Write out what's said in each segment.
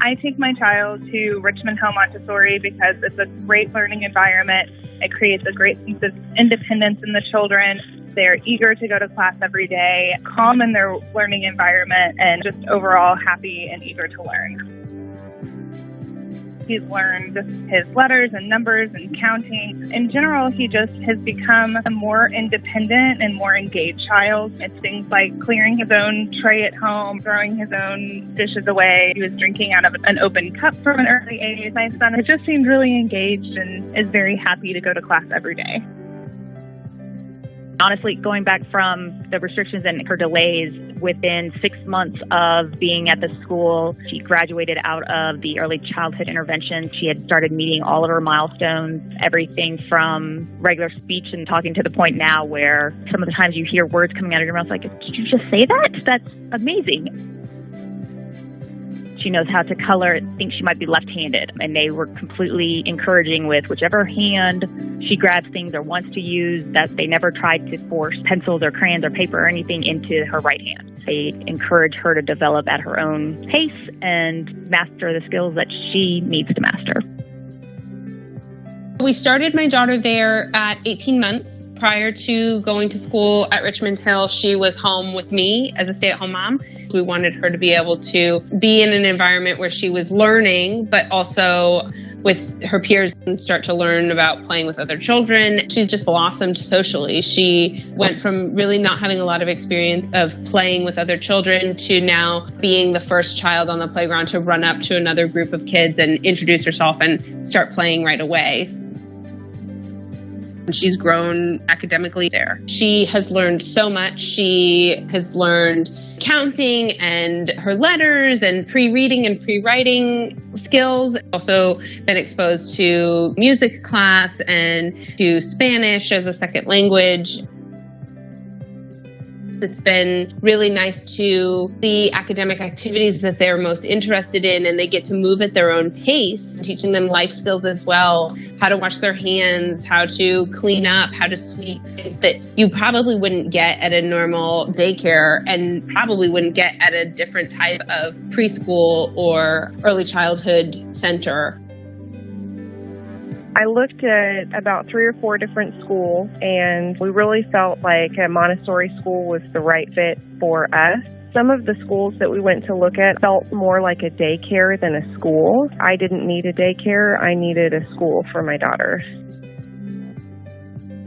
I take my child to Richmond Hill Montessori because it's a great learning environment. It creates a great sense of independence in the children. They're eager to go to class every day, calm in their learning environment, and just overall happy and eager to learn. He's learned his letters and numbers and counting. In general, he just has become a more independent and more engaged child. It's things like clearing his own tray at home, throwing his own dishes away. He was drinking out of an open cup from an early age. My son has just seemed really engaged and is very happy to go to class every day. Honestly, going back from the restrictions and her delays, within 6 months of being at the school, she graduated out of the early childhood intervention. She had started meeting all of her milestones, everything from regular speech and talking to the point now where some of the times you hear words coming out of your mouth like, did you just say that? That's amazing. She knows how to color. I think she might be left-handed, and they were completely encouraging with whichever hand she grabs things or wants to use, that they never tried to force pencils or crayons or paper or anything into her right hand. They encourage her to develop at her own pace and master the skills that she needs to master. We started my daughter there at 18 months. Prior to going to school at Richmond Hill, she was home with me as a stay-at-home mom. We wanted her to be able to be in an environment where she was learning, but also with her peers and start to learn about playing with other children. She's just blossomed socially. She went from really not having a lot of experience of playing with other children to now being the first child on the playground to run up to another group of kids and introduce herself and start playing right away. She's grown academically there. She has learned so much. She has learned counting and her letters and pre-reading and pre-writing skills. Also been exposed to music class and to Spanish as a second language. It's been really nice to see academic activities that they're most interested in, and they get to move at their own pace, teaching them life skills as well, how to wash their hands, how to clean up, how to sweep, things that you probably wouldn't get at a normal daycare and probably wouldn't get at a different type of preschool or early childhood center. I looked at about 3 or 4 different schools, and we really felt like a Montessori school was the right fit for us. Some of the schools that we went to look at felt more like a daycare than a school. I didn't need a daycare. I needed a school for my daughter.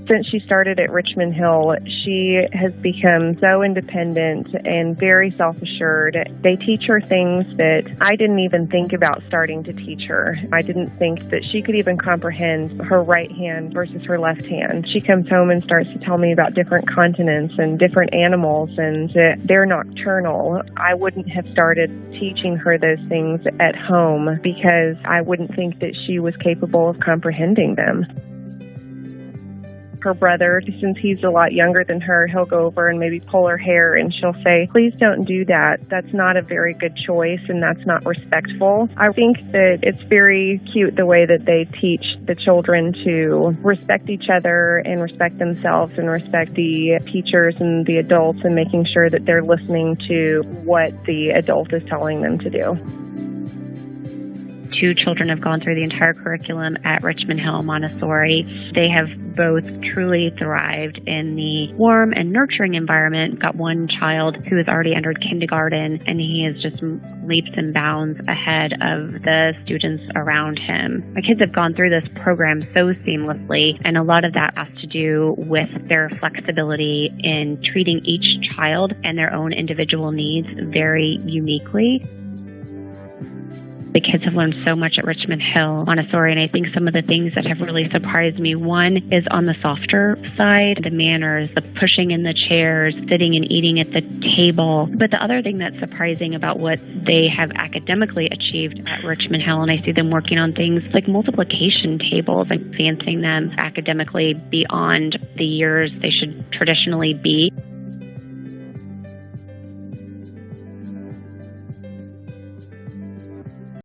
Since she started at Richmond Hill, she has become so independent and very self-assured. They teach her things that I didn't even think about starting to teach her. I didn't think that she could even comprehend her right hand versus her left hand. She comes home and starts to tell me about different continents and different animals, and they're nocturnal. I wouldn't have started teaching her those things at home because I wouldn't think that she was capable of comprehending them. Her brother, since he's a lot younger than her, he'll go over and maybe pull her hair, and she'll say, "Please don't do that. That's not a very good choice, and that's not respectful." I think that it's very cute the way that they teach the children to respect each other and respect themselves and respect the teachers and the adults, and making sure that they're listening to what the adult is telling them to do. 2 children have gone through the entire curriculum at Richmond Hill Montessori. They have both truly thrived in the warm and nurturing environment. We've got one child who has already entered kindergarten, and he is just leaps and bounds ahead of the students around him. My kids have gone through this program so seamlessly, and a lot of that has to do with their flexibility in treating each child and their own individual needs very uniquely. The kids have learned so much at Richmond Hill Montessori, and I think some of the things that have really surprised me, one is on the softer side, the manners, the pushing in the chairs, sitting and eating at the table. But the other thing that's surprising about what they have academically achieved at Richmond Hill, and I see them working on things like multiplication tables and advancing them academically beyond the years they should traditionally be.